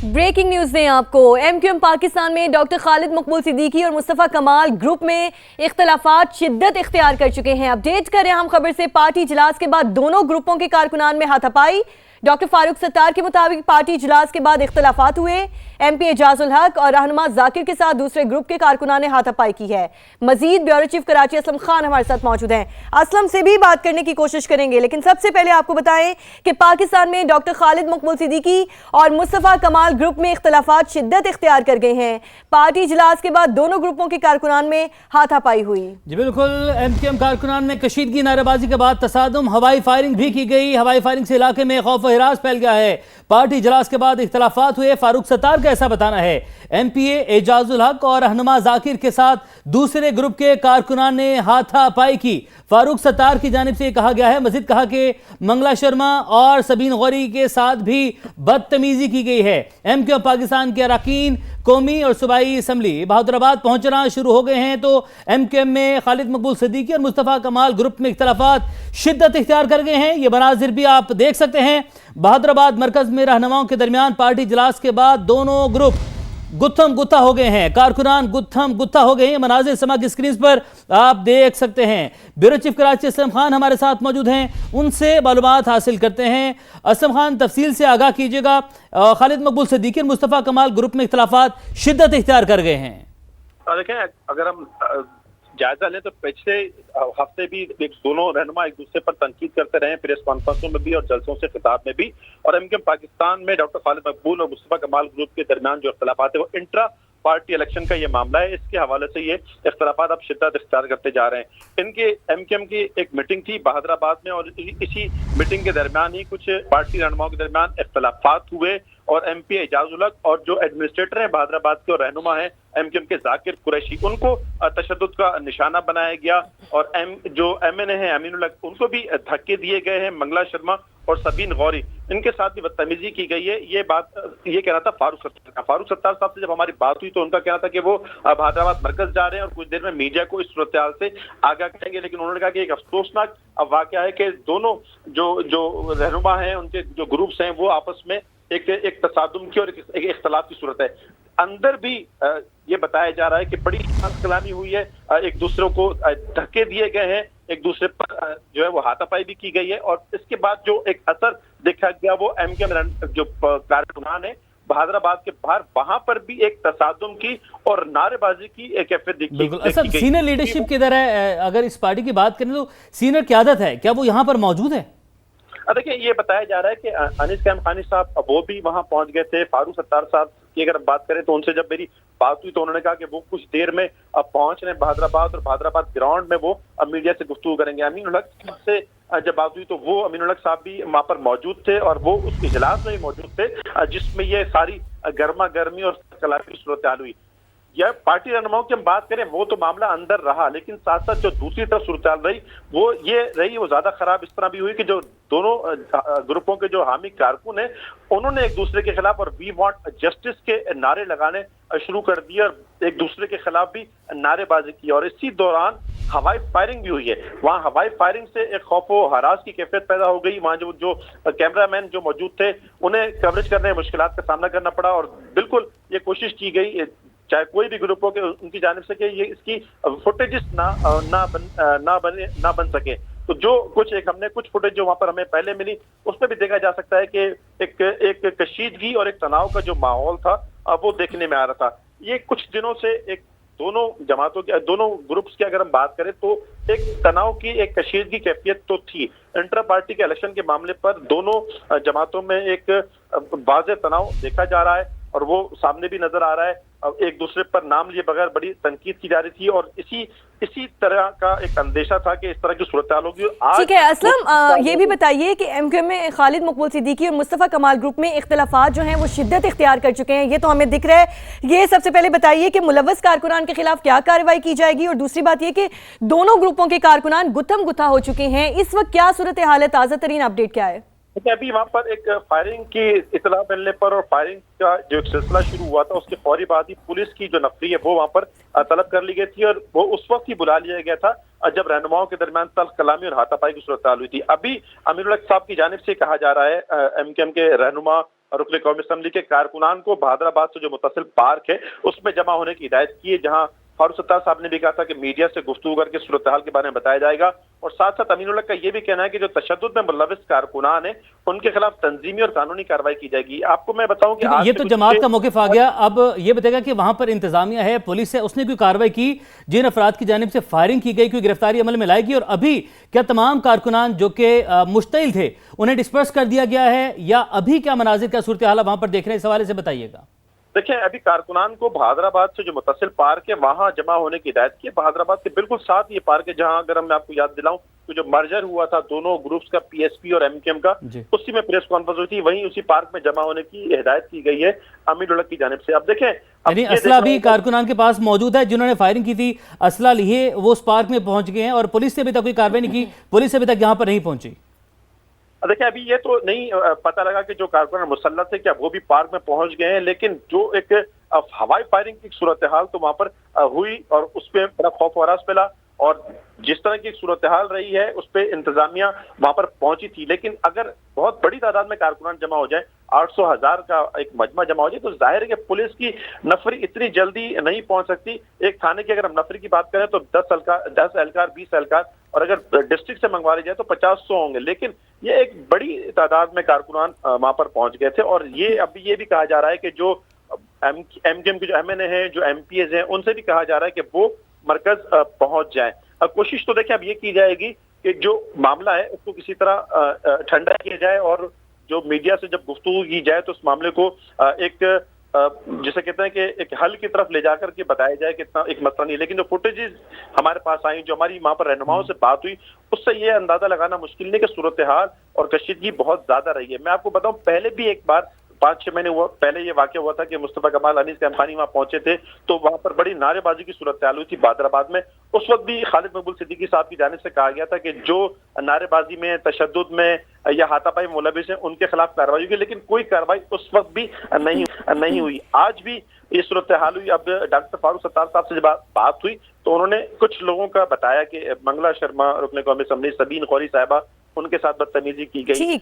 Breaking news दें आपको। MQM Pakistan में डॉक्टर खालिद मकबूल सिद्दीकी और मुस्तफ़ा कमाल ग्रुप में इख्तलाफात शिद्दत इख्तियार कर चुके हैं। अपडेट करें हम खबर से। पार्टी इजलास के बाद दोनों ग्रुपों के कारकुनान में हाथापाई। डॉक्टर फारूक सत्तार के मुताबिक पार्टी इजलास के बाद इख्तलाफात हुए। एमपी एजाजुल हक और रहनुमा जाकिर के साथ दूसरे ग्रुप के कारकुनान ने हाथापाई की है। मजीद ब्यूरो चीफ कराची असलम खान हमारे साथ मौजूद हैं। असलम से भी बात करने की कोशिश करेंगे, लेकिन सबसे पहले आपको बताएं कि पाकिस्तान में डॉक्टर खालिद मकबूल सिद्दीकी और मुस्तफ़ा कमाल ग्रुप में इख्तलाफात शिद्दत इख्तियार कर गए हैं। पार्टी इजलास के बाद दोनों ग्रुपों के कारकुनान में हाथापाई हुई। जी बिल्कुल, एमक्यूएम कारकुनान में कशीदगी, नारेबाजी के बाद तसादुम, हवाई फायरिंग भी की गई। हवाई फायरिंग से इलाके में खौफ व हिरास फैल गया है। पार्टी इजलास के बाद इख्तलाफात हुए। फारूक सत्तार का ऐसा बताना है। एमपीए एजाजुल हक और रहनुमा जाकिर के साथ दूसरे ग्रुप के कारकुनान ने हाथापाई की। फारूक सत्तार की जानिब से कहा गया है, मजीद कहा कि मंगला शर्मा और सबीन गौरी के साथ भी बदतमीजी की गई है। एमक्यूएम पाकिस्तान के अरकान कौमी और सूबाई असम्बली बहादुराबाद पहुंचना शुरू हो गए हैं, तो एमक्यूएम में खालिद मकबूल सिद्दीकी और मुस्तफ़ा कमाल ग्रुप में इख्तलाफात शिद्दत इख्तियार कर गए हैं। ये मनाजिर भी आप देख सकते हैं। बहादुराबाद मरकज में रहनुमाओं के दरमियान पार्टी इजलास के बाद दोनों ग्रुप गुत्थम गुत्था हो गए हैं। कारकुनान गुत्थम गुत्था हो गए हैं। मनाजिर समा की स्क्रीन पर आप देख सकते हैं। ब्यूरो चीफ कराची असलम खान हमारे साथ मौजूद हैं, उनसे मालूमात हासिल करते हैं। असलम खान, तफसील से आगाह कीजिएगा। खालिद मकबूल सिद्दीकी और मुस्तफ़ा कमाल ग्रुप में इख्तलाफात शिद्दत इख्तियार कर गए हैं। देखें, अगर हम जायजा लें तो पिछले हफ्ते भी दोनों रहनुमा एक दूसरे पर तनकीद करते रहे, प्रेस कॉन्फ्रेंसों में भी और जलसों से खिताब में भी। और एमक्यूएम पाकिस्तान में डॉक्टर खालिद मकबूल और मुस्तफ़ा कमाल ग्रुप के दरमियान जो इख्तलाफात है वो इंट्रा पार्टी इलेक्शन का ये मामला है। इसके हवाले से ये इख्तलाफात अब शिद्दत इख्तियार करते जा रहे हैं। इनके एमक्यूएम की एक मीटिंग थी बहादुराबाद में और इसी मीटिंग के दरमियान ही कुछ पार्टी रहनुमाओं के दरमियान इख्तलाफात हुए और एमपी एजाजुल हक और जो एडमिनिस्ट्रेटर हैं बहादुराबाद के और रहनुमा हैं एमक्यूएम के जाकिर कुरैशी, उनको तशद्दुद का निशाना बनाया गया। और जो एमएनए हैं अमीनुल हक, उनको भी धक्के दिए गए हैं। मंगला शर्मा और सबीन गौरी, इनके साथ भी बदतमीजी की गई है। ये कहना था फारूक सत्तार का। फारूक सत्तार साहब से जब हमारी बात हुई तो उनका कहना था कि वो बहादुराबाद मरकज जा रहे हैं और कुछ देर में मीडिया को इस सूरत-ए-हाल से आगाह करेंगे। लेकिन उन्होंने कहा कि एक अफसोसनाक वाकया है कि दोनों जो रहनुमा हैं, उनके जो ग्रुप्स हैं, वो आपस में एक तसादुम की और एक इख्तलाफ की सूरत है। अंदर भी ये बताया जा रहा है कि बड़ी कलामी हुई है, एक दूसरे को धक्के दिए गए हैं, एक दूसरे पर जो है वो हाथापाई भी की गई है। और इसके बाद जो एक असर देखा गया वो एमक्यूएम जो कारकुनान है बहादुराबाद के बाहर, वहां पर भी एक तसादुम की और नारेबाजी की एक कैफियत दिखी। बिल्कुल। असल सीनियर लीडरशिप किधर है? अगर इस पार्टी की बात करें तो सीनियर क़यादत है, क्या वो यहाँ पर मौजूद है? देखिए, ये बताया जा रहा है कि अनीस कैम खानी साहब वो भी वहां पहुंच गए थे। फारूक सत्तार साहब की अगर बात करें तो उनसे जब मेरी बात हुई तो उन्होंने कहा कि वो कुछ देर में अब पहुंच रहे हैं बहादुराबाद और बहादुराबाद ग्राउंड में वो अब मीडिया से गुफ्तगू करेंगे। अमीनुल हक से जब बात हुई तो वो अमीनुल हक साहब भी वहां पर मौजूद थे और वो उस इजलास में ही मौजूद थे जिसमें ये सारी गर्मा गर्मी और कलामी की सूरत-ए-हाल हुई। या पार्टी रहनुमाओं की हम बात करें वो तो मामला अंदर रहा, लेकिन साथ साथ जो दूसरी तरफ सूरत-ए-हाल रही वो ये रही, वो ज्यादा खराब इस तरह भी हुई कि जो दोनों ग्रुपों के जो हामी कारकुन हैं उन्होंने एक दूसरे के खिलाफ और वी वांट जस्टिस के नारे लगाने शुरू कर दिए और एक दूसरे के खिलाफ भी नारेबाजी की। और इसी दौरान हवाई फायरिंग भी हुई है। वहाँ हवाई फायरिंग से एक खौफ व हरास की कैफियत पैदा हो गई। वहाँ जो कैमरामैन जो मौजूद थे उन्हें कवरेज करने में मुश्किलात का सामना करना पड़ा और बिल्कुल ये कोशिश की गई चाहे कोई भी ग्रुप हो के उनकी जानिब से कि ये इसकी फुटेजेस ना बन सके। तो जो हमने कुछ फुटेज जो वहाँ पर हमें पहले मिली उसमें भी देखा जा सकता है कि एक कशीदगी और एक तनाव का जो माहौल था वो देखने में आ रहा था। ये कुछ दिनों से एक दोनों ग्रुप्स की अगर हम बात करें तो एक तनाव की, एक कशीदगी कैफियत तो थी। इंटर पार्टी के इलेक्शन के मामले पर दोनों जमातों में एक वाज़ेह तनाव देखा जा रहा है और वो सामने भी नजर आ रहा है। एक दूसरे पर नाम लिए बगैर बड़ी तनकीद की जा रही थी और इसी तरह का एक अंदेशा था कि इस तरह की सूरत-ए-हाल होगी। ठीक है असलम, ये भी बताइए कि एमक्यूएम में खालिद मकबूल सिद्दीकी और मुस्तफ़ा कमाल ग्रुप में इख्तलाफात जो हैं वो शिद्दत इख्तियार कर चुके हैं, ये तो हमें दिख रहा है। ये सबसे पहले बताइए कि मुलव्वस कारकुनान के खिलाफ क्या कार्रवाई की जाएगी, और दूसरी बात ये कि दोनों ग्रुपों के कारकुनान गुत्थम गुत्था हो चुके हैं, इस वक्त क्या सूरत-ए-हाल है, ताज़ा तरीन अपडेट क्या है? देखिए अभी वहाँ पर एक फायरिंग की इतला मिलने पर और फायरिंग का जो एक सिलसिला शुरू हुआ था उसके फौरी बाद ही पुलिस की जो नफरी है वो वहाँ पर तलब कर ली गई थी और वो उस वक्त ही बुला लिया गया था जब रहनुमाओं के दरमियान तल्ख कलामी और हाथापाई की सूरत हुई थी। अभी अमीरुल हक साहब की जानिब से कहा जा रहा है एमकेएम के रहनुमा रुकन कौमी असम्बली के कारकुनान को बहादुराबाद से जो मुत्तसिल पार्क है उसमें जमा होने की हिदायत की है, जहाँ फारूक सत्तार साहब ने भी कहा था कि मीडिया से गुफ्तगू करके सूरत हाल के बारे में बताया जाएगा। और साथ साथ अमीनुल हक का ये भी कहना है कि जो तशद्दुद में मुलविस कारकुनान है उनके खिलाफ तंजीमी और कानूनी कार्रवाई की जाएगी। आपको मैं बताऊं कि ये तो जमात का मौक़िफ़ आ गया। अब ये बताएगा कि वहां पर इंतजामिया है, पुलिस है, उसने कोई कार्रवाई की? जिन अफराद की जानिब से फायरिंग की गई, कोई गिरफ्तारी अमल में लाएगी? और अभी क्या तमाम कारकुनान जो कि मुश्तइल थे उन्हें डिस्पर्स कर दिया गया है या अभी क्या मनाजिर का सूरत हाल वहां पर देख रहे हैं? इस हवाले से बताइएगा। देखिए अभी कारकुनान को बहादुराबाद से जो मुत्तसिल पार्क है वहां जमा होने की हिदायत की है। बहादुराबाद के बिल्कुल साथ ये पार्क है जहां अगर मैं आपको याद दिलाऊं तो जो मर्जर हुआ था दोनों ग्रुप्स का पीएसपी और एमकेएम का, उसी में प्रेस कॉन्फ्रेंस हुई थी, वहीं उसी पार्क में जमा होने की हिदायत की गई है अमीरुल हक की जानिब से। अब देखें यानी असला भी कारकुनान के पास मौजूद है, जिन्होंने फायरिंग की थी असला लिए वो उस पार्क में पहुंच गए हैं और पुलिस से अभी तक कोई कार्रवाई नहीं की, पुलिस अभी तक यहाँ पर नहीं पहुंची। देखिए अभी ये तो नहीं पता लगा कि जो कारकुनान मुसल्लत थे क्या वो भी पार्क में पहुंच गए हैं, लेकिन जो एक हवाई फायरिंग की सूरत हाल तो वहां पर हुई और उस पर बड़ा खौफ वरास फैला और जिस तरह की सूरत हाल रही है उस पर इंतजामिया वहां पर पहुंची थी। लेकिन अगर बहुत बड़ी तादाद में कारकुनान जमा हो जाए, 800,000 का एक मजमा जमा हो जाए, तो जाहिर है कि पुलिस की नफरी इतनी जल्दी नहीं पहुंच सकती। एक थाने की अगर हम नफरी की बात करें तो 10 एहलकार 20 एहलकार और अगर डिस्ट्रिक्ट से मंगवा जाए तो 50-100 होंगे, लेकिन ये एक बड़ी तादाद में कारकुनान वहां पर पहुंच गए थे। और ये अभी ये भी कहा जा रहा है कि जो एमकेएम के जो एमएनए हैं, जो एमपीएस हैं, उनसे भी कहा जा रहा है कि वो मरकज पहुंच जाए। अब कोशिश तो देखिए अब ये की जाएगी कि जो मामला है उसको किसी तरह ठंडा किया जाए और जो मीडिया से जब गुफ्तगू की जाए तो उस मामले को एक जिसे कहते हैं कि एक हल की तरफ ले जाकर के बताया जाए कि इतना एक मसला नहीं। लेकिन जो फुटेजेस हमारे पास आई, जो हमारी वहां पर रहनुमाओं से बात हुई, उससे ये अंदाजा लगाना मुश्किल नहीं कि सूरत हाल और कशीदगी बहुत ज्यादा रही है। मैं आपको बताऊं पहले भी एक बार 5-6 महीने पहले ये वाकया हुआ था कि मुस्तफा कमाल अनीस कैमखानी वहां पहुंचे थे तो वहां पर बड़ी नारेबाजी की सूरत हाल हुई थी बहादुराबाद में। उस वक्त भी खालिद मकबूल सिद्दीकी साहब की जानिब से कहा गया था कि जो नारेबाजी में, तशद्दुद में या हाथापाई मुलविस हैं उनके खिलाफ कार्रवाई होगी, लेकिन कोई कार्रवाई उस वक्त भी नहीं हुई। आज भी ये सूरत हाल हुई। अब डॉक्टर फारूक सत्तार साहब से जब बात हुई तो उन्होंने कुछ लोगों का बताया कि मंगला शर्मा, रुकन कौमी असम्बली, सबीन खौरी साहिबा, उनके साथ बदतमीजी की गई।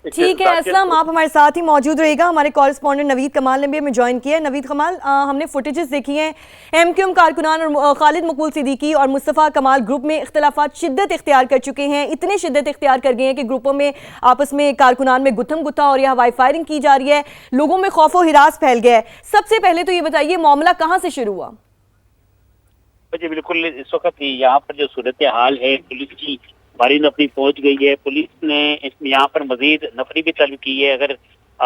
ठीक है असलम, आप हमारे साथ ही मौजूद रहेगा। हमारे कॉरेस्पॉन्डेंट नवीद कमाल ने भी हमें ज्वाइन किया है। नवीद कमाल, हमने फुटेजेस देखी हैं, एमकेएम कारकुनान और खालिद मकबूल सिद्दीकी और मुस्तफा कमाल ग्रुप में इख्तलाफात शिद्दत इख्तियार कर चुके हैं। इतने शिद्दत इख्तियार कर गए हैं कि ग्रुपों में आपस में कारकुनान में गुत्थम गुत्था और यह हवाई फायरिंग की जा रही है, लोगों में खौफ व हिरास फैल गया है। सबसे पहले तो ये बताइए मामला कहाँ से शुरू हुआ? जी बिल्कुल, इस वक्त यहाँ पर जो सूरत हाल है, पुलिस की भारी नफरी पहुंच गई है। पुलिस ने यहाँ पर मजीद नफरी भी तलब की है। अगर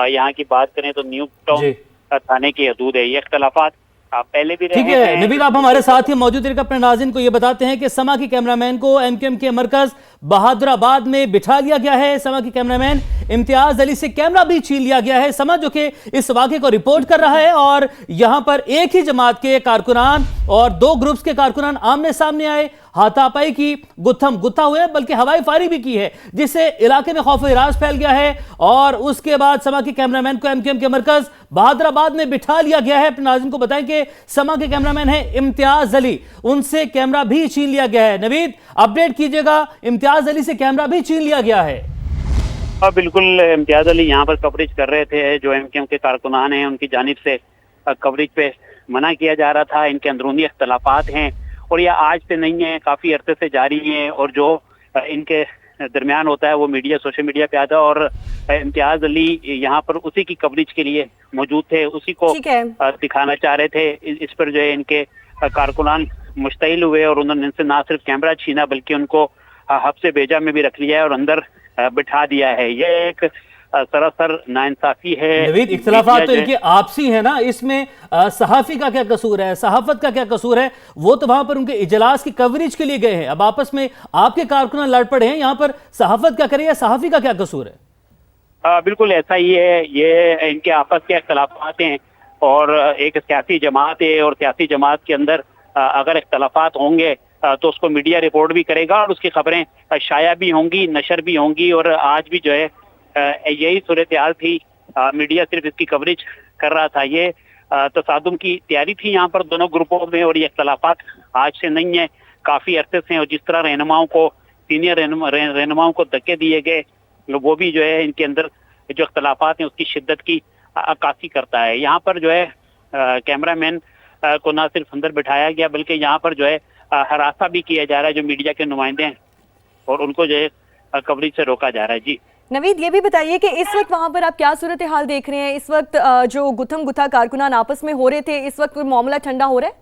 यहाँ की बात करें तो न्यू टाउन थाने की हदूद है। ये इख्तलाफात पहले भी ठीक है। नवीद, आप हमारे साथ ही मौजूद रहे, अपने नाज़रीन को ये बताते हैं कि समा की कैमरामैन को एमकेएम के मरकज बहादुराबाद में बिठा लिया गया है। समा की कैमरामैन इम्तियाज अली से कैमरा भी छीन लिया गया है। समा जो कि इस वाक़े को रिपोर्ट कर रहा है और यहाँ पर एक ही जमात के कारकुनान और 2 ग्रुप्स के कारकुनान आमने सामने आए, हाथापाई की, गुत्थम गुत्था हुए, बल्कि हवाई फायरिंग भी की है, जिससे इलाके में खौफ हिरास फैल गया है। और उसके बाद समा के कैमरामैन को एमकेएम के मरकज बहादुराबाद में बिठा लिया गया है। अपने नाज़रीन को बताएं कि समा के कैमरामैन है इम्तियाज अली, उनसे कैमरा भी छीन लिया गया है। नवीद, अपडेट कीजिएगा, इम्तियाज अली से कैमरा भी छीन लिया गया है। हाँ बिल्कुल, इम्तियाज अली यहाँ पर कवरेज कर रहे थे। जो एमकेएम के कारकुनान हैं उनकी जानिब से कवरेज पे मना किया जा रहा था। इनके अंदरूनी इख्तलाफात हैं और यह आज से नहीं है, काफ़ी अरसे से जारी हैं और जो इनके दरमियान होता है वो मीडिया, सोशल मीडिया पे आता है और इम्तियाज अली यहाँ पर उसी की कवरेज के लिए मौजूद थे, उसी को दिखाना चाह रहे थे। इस पर जो है इनके कारकुनान मुश्तइल हुए और उन्होंने इनसे ना सिर्फ कैमरा छीना बल्कि उनको हब्से बेजा में भी रख लिया है और अंदर बिठा दिया है। ये एक सरासर नाइंसाफी है। नवीद, इख्तिलाफात तो इनके आपसी है ना, इसमें सहाफी का क्या कसूर है, सहाफत का क्या कसूर है? वो तो वहां पर उनके इजलास की कवरेज के लिए गए हैं। अब आपस में आपके कारकुनान लड़ पड़े हैं, यहाँ पर सहाफत क्या करे या सहाफी का क्या कसूर है? बिल्कुल ऐसा ही है। ये इनके आपस के इख्तिलाफात हैं और एक सियासी जमात है और सियासी जमात के अंदर अगर इख्तिलाफात होंगे तो उसको मीडिया रिपोर्ट भी करेगा और उसकी खबरें शाया भी होंगी, नशर भी होंगी। और आज भी जो है यही सूरत हाल थी। मीडिया सिर्फ इसकी कवरेज कर रहा था। ये तसादुम की तैयारी थी यहाँ पर दोनों ग्रुपों में, और ये इख्तलाफात आज से नहीं है, काफी अरसे से। और जिस तरह रहनुमाओं को, सीनियर रहनुमाओं को धक्के दिए गए, वो भी जो है इनके अंदर जो इख्तलाफात हैं उसकी शिद्दत की अक्कासी करता है। यहाँ पर जो है कैमरामैन को ना सिर्फ अंदर बिठाया गया, बल्कि यहाँ पर जो है हरासा भी किया जा रहा है जो मीडिया के नुमाइंदे हैं, और उनको जो है कवरेज से रोका जा रहा है। जी नवीद, ये भी बताइए कि इस वक्त वहां पर आप क्या सूरत हाल देख रहे हैं? इस वक्त जो गुथम गुथा कारकुनान आपस में हो रहे थे, इस वक्त मामला ठंडा हो रहा है?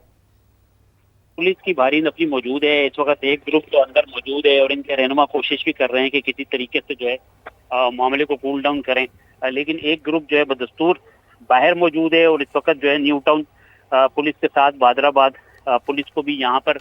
पुलिस की भारी नफरी मौजूद है इस वक्त। एक ग्रुप तो अंदर मौजूद है और इनके रहनुमा कोशिश भी कर रहे हैं कि किसी तरीके से जो है मामले को कूल डाउन करें, लेकिन एक ग्रुप जो है बदस्तूर बाहर मौजूद है। और इस वक्त जो है न्यू टाउन पुलिस के साथ भादराबाद पुलिस को भी यहाँ पर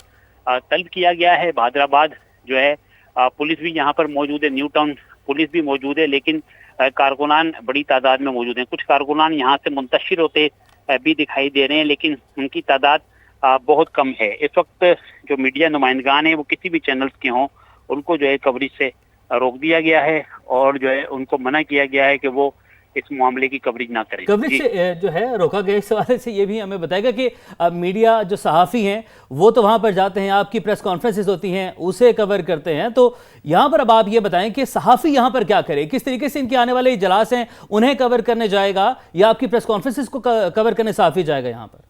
तलब किया गया है। भादराबाद जो है पुलिस भी यहाँ पर मौजूद है, न्यू टाउन पुलिस भी मौजूद है, लेकिन कारकुनान बड़ी तादाद में मौजूद हैं। कुछ कारकुनान यहाँ से मुंतशिर होते भी दिखाई दे रहे हैं, लेकिन उनकी तादाद बहुत कम है। इस वक्त जो मीडिया नुमाइंदगान हैं वो किसी भी चैनल्स के हों, उनको जो है कवरेज से रोक दिया गया है, और जो है उनको मना किया गया है कि वो इस मामले की कवरेज ना करें। कवरेज से जो है रोका गया, इस हवाले से ये भी हमें बताएगा कि मीडिया जो सहाफ़ी हैं वो तो वहाँ पर जाते हैं, आपकी प्रेस कॉन्फ्रेंसेस होती हैं, उसे कवर करते हैं। तो यहाँ पर अब आप ये बताएं कि सहाफ़ी यहाँ पर क्या करे, किस तरीके से इनके आने वाले इजलास हैं उन्हें कवर करने जाएगा, या आपकी प्रेस कॉन्फ्रेंसेस को कवर करने सहाफ़ी जाएगा यहाँ पर?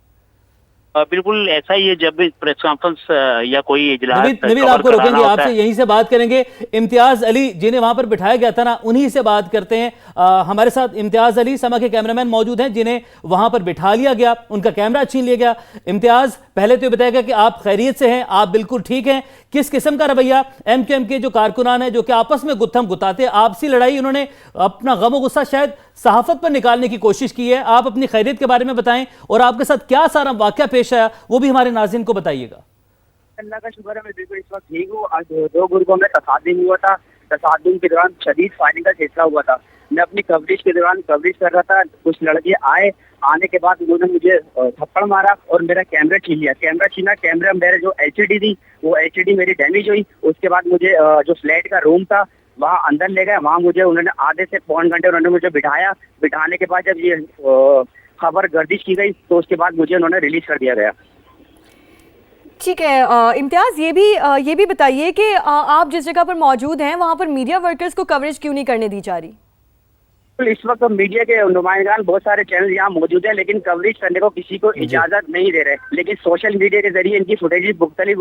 बिल्कुल ऐसा ही है। जब भी प्रेस कॉन्फ्रेंस या कोई इजलास नवीद आपको रोकेंगे, आपसे यहीं से बात करेंगे। इम्तियाज अली जिन्हें वहां पर बिठाया गया था ना, उन्हीं से बात करते हैं। हमारे साथ इम्तियाज अली समा के कैमरामैन मौजूद हैं जिन्हें वहां पर बिठा लिया गया, उनका कैमरा छीन लिया गया। इम्तियाज, पहले तो ये बताएगा कि आप खैरियत से हैं, आप बिल्कुल ठीक हैं? किस किस्म का रवैया एमक्यूएम के जो कारकुनान हैं जो कि आपस में गुत्थम गुताते, आपसी लड़ाई, उन्होंने अपना गम और गुस्सा शायद सहाफत पर निकालने की कोशिश की है, आप अपनी खैरियत के बारे में बताएं, और आपके साथ क्या सारा वाकया पेश आया वो भी हमारे नाज़रीन को बताइएगा। अल्लाह का शुक्र है, मैं बिल्कुल इस वक्त ठीक हूँ। आज दो ग्रुपों में तसादुम हुआ था। तसादुम के दौरान शदीद फायरिंग का सिलसिला हुआ था। मैं अपनी कवरेज के दौरान कवरेज कर रहा था। कुछ लड़के आए, आने के बाद उन्होंने मुझे थप्पड़ मारा और मेरा कैमरा छीन लिया। कैमरा छीना, कैमरा मेरे जो एचडी थी वो एचडी मेरी डैमेज हुई। उसके बाद मुझे जो फ्लैट का रूम था वहाँ अंदर ले गए। वहाँ मुझे उन्होंने आधे से पौन घंटे उन्होंने मुझे बिठाया। बिठाने के बाद जब ये खबर गर्दिश की गई तो उसके बाद मुझे उन्होंने रिलीज कर दिया गया। ठीक है इम्तियाज, ये भी बताइए कि आप जिस जगह पर मौजूद हैं वहाँ पर मीडिया वर्कर्स को कवरेज क्यों नहीं करने दी जा रही? इस वक्त मीडिया के नुमाइंदगान बहुत सारे चैनल यहाँ मौजूद है, लेकिन कवरेज करने को किसी को इजाजत नहीं दे रहे। लेकिन सोशल मीडिया के जरिए इनकी फुटेज मुख्तलिफ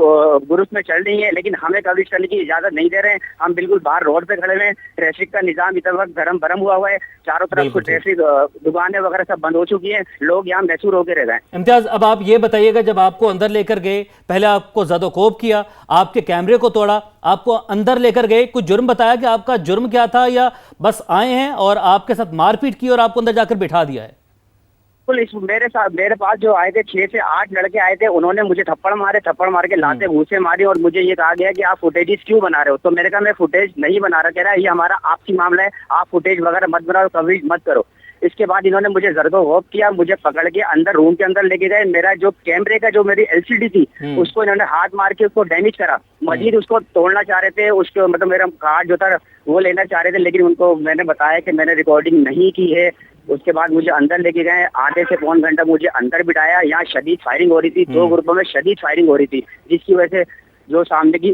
ग्रुप में चल रही है, लेकिन हमें कवरेज करने की इजाजत नहीं दे रहे हैं। हम बिल्कुल बाहर रोड पे खड़े हुए हैं। ट्रैफिक का निजाम इतना वक्त गरम हुआ है, चारों तरफ ट्रैफिक दुकानें वगैरह सब बंद हो चुकी है, लोग यहाँ महसूर होकर रह गए। इम्तियाज, अब आप ये बताइएगा, जब आपको अंदर लेकर गए, पहले आपको ज़दोकोब किया, आपके कैमरे को तोड़ा, आपको अंदर लेकर गए, कुछ जुर्म बताया कि आपका जुर्म क्या था, या बस आए हैं और आपके साथ मारपीट की और आपको अंदर जाकर बिठा दिया है? मेरे पास जो आए थे 6 से 8 लड़के आए थे, उन्होंने मुझे थप्पड़ मार के लाते घूसे मारी, और मुझे ये कहा गया कि आप फुटेज क्यों बना रहे हो। तो मैंने कहा मैं फुटेज नहीं बना रहा। कह रहा है ये हमारा आपसी मामला है, आप फुटेज वगैरह मत बनाओ, कवरेज मत करो। इसके बाद इन्होंने मुझे जरदोगोब किया, मुझे पकड़ के अंदर रूम के अंदर लेके गए। मेरा जो कैमरे का जो मेरी एलसीडी थी उसको इन्होंने हाथ मार के उसको डैमेज करा। मजीद उसको तोड़ना चाह रहे थे, उसको मतलब मेरा कार्ड जो था वो लेना चाह रहे थे, लेकिन उनको मैंने बताया कि मैंने रिकॉर्डिंग नहीं की है। उसके बाद मुझे अंदर लेके गए, आधे से पौन घंटा मुझे अंदर बिठाया। यहाँ शदीद फायरिंग हो रही थी, दो ग्रुपों में शदीद फायरिंग हो रही थी, जिसकी वजह से जो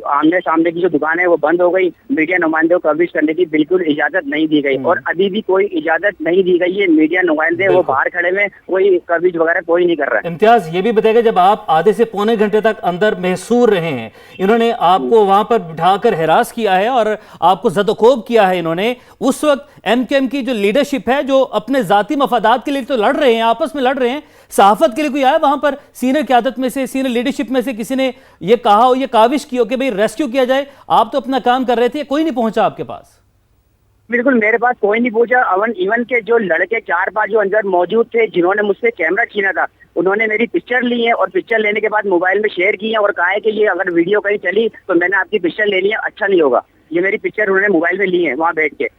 आमने सामने की जो दुकान है वो बंद हो गई। मीडिया नुमाइंदे को कवरेज करने की बिल्कुल इजाजत नहीं दी गई, और अभी भी कोई इजाजत नहीं दी गई है। मीडिया नुमाइंदे वो बाहर खड़े में, कोई कवरेज वगैरह कोई नहीं कर रहा है। इम्तियाज, ये भी बताएगा, जब आप आधे से पौने घंटे तक अंदर महसूर रहे हैं, इन्होंने आपको वहां पर बिठाकर हिरास किया है और आपको ज़दोकोब किया है इन्होंने, उस वक्त एमक्यूएम की जो लीडरशिप है, जो अपने जाती मफादात के लिए तो लड़ रहे हैं, आपस में लड़ रहे हैं, सहाफत के लिए कोई आया वहां पर? सीनियर क़यादत में से, सीनियर लीडरशिप में से किसी ने ये कहा हो, ये काविश की हो कि भाई रेस्क्यू किया जाए? आप तो अपना काम कर रहे थे, कोई नहीं पहुंचा आपके पास? बिल्कुल मेरे पास कोई नहीं पहुंचा। इवन के जो लड़के 4-5 जो अंदर मौजूद थे जिन्होंने मुझसे कैमरा छीना था, उन्होंने मेरी पिक्चर ली है, और पिक्चर लेने के बाद मोबाइल में शेयर की है और कहा है कि ये अगर वीडियो कहीं चली तो मैंने आपकी पिक्चर ले ली है, अच्छा नहीं होगा। ये मेरी पिक्चर उन्होंने मोबाइल में ली है वहाँ बैठ के।